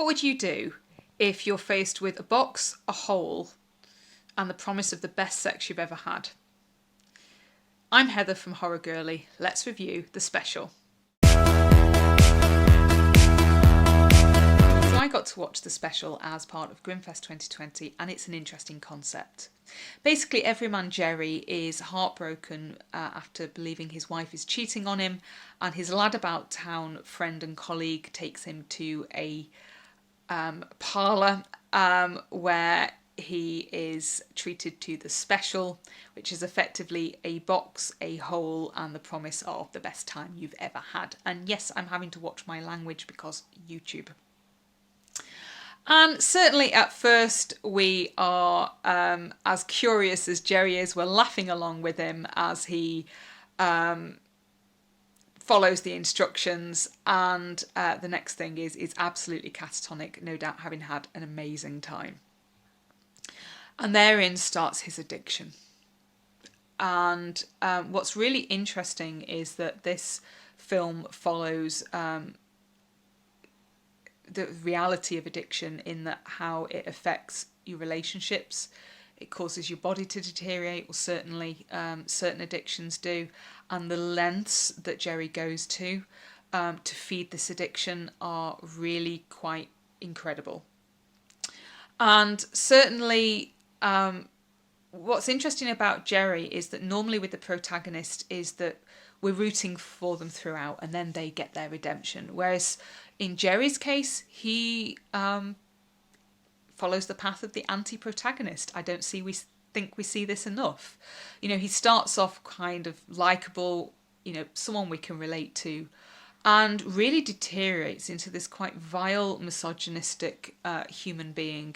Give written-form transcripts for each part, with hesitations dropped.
What would you do if you're faced with a box, a hole, and the promise of the best sex you've ever had? I'm Heather from Horror Girly. Let's review the special. So I got to watch the special as part of Grimmfest 2020, and it's an interesting concept. Basically, everyman Jerry is heartbroken after believing his wife is cheating on him, and his lad-about-town friend and colleague takes him to a parlour where he is treated to the special, which is effectively a box, a hole, and the promise of the best time you've ever had. And yes, I'm having to watch my language because YouTube. And certainly at first we are as curious as Jerry is. We're laughing along with him as he follows the instructions, and the next thing is absolutely catatonic, no doubt having had an amazing time. And therein starts his addiction. And what's really interesting is that this film follows the reality of addiction in that how it affects your relationships. It causes your body to deteriorate, or certainly certain addictions do. And the lengths that Jerry goes to feed this addiction are really quite incredible. And certainly what's interesting about Jerry is that normally with the protagonist is that we're rooting for them throughout and then they get their redemption. Whereas in Jerry's case, he follows the path of the anti-protagonist. I don't think we see this enough. You know, he starts off kind of likeable, you know, someone we can relate to, and really deteriorates into this quite vile, misogynistic human being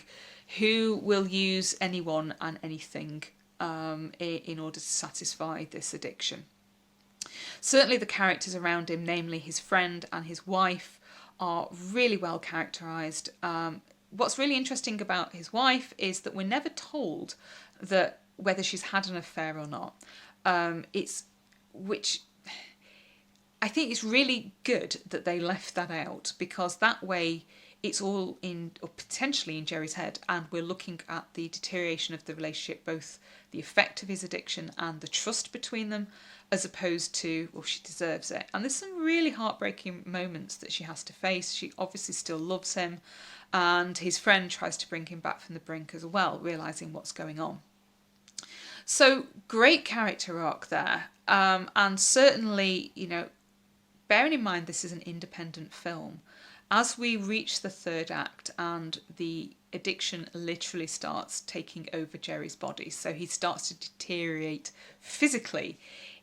who will use anyone and anything in order to satisfy this addiction. Certainly the characters around him, namely his friend and his wife, are really well characterised. What's really interesting about his wife is that we're never told that whether she's had an affair or not. Which I think is really good that they left that out, because that way it's all in, or potentially in, Jerry's head, and we're looking at the deterioration of the relationship, both the effect of his addiction and the trust between them, as opposed to, well, she deserves it. And there's some really heartbreaking moments that she has to face. She obviously still loves him, and his friend tries to bring him back from the brink as well, realising what's going on. So great character arc there. And certainly, you know, bearing in mind this is an independent film, as we reach the third act and the addiction literally starts taking over Jerry's body, so he starts to deteriorate physically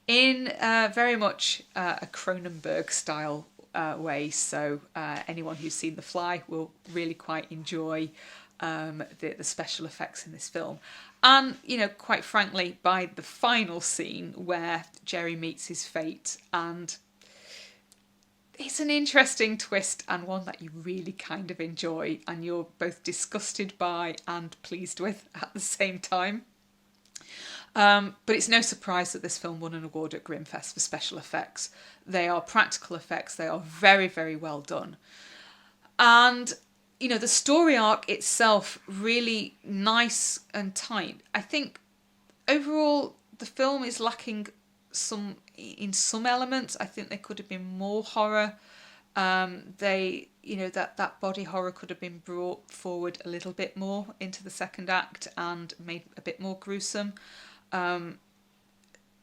in very much a Cronenberg style way. So anyone who's seen The Fly will really quite enjoy the special effects in this film. And, you know, quite frankly, by the final scene where Jerry meets his fate, and it's an interesting twist and one that you really kind of enjoy, and you're both disgusted by and pleased with at the same time. But it's no surprise that this film won an award at Grimmfest for special effects. They are practical effects. They are very, very well done. And, you know, the story arc itself, really nice and tight. I think overall the film is lacking in some elements. I think there could have been more horror. That body horror could have been brought forward a little bit more into the second act and made a bit more gruesome.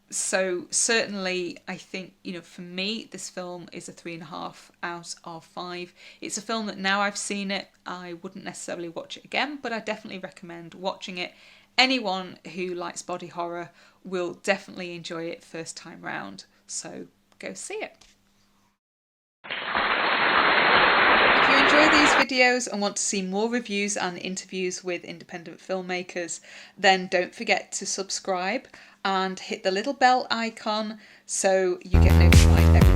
So certainly I think, you know, for me, this film is a 3.5 out of 5. It's a film that now I've seen it, I wouldn't necessarily watch it again, but I definitely recommend watching it. Anyone who likes body horror will definitely enjoy it first time round, so go see it. If you enjoy these videos and want to see more reviews and interviews with independent filmmakers, then don't forget to subscribe and hit the little bell icon so you get notified every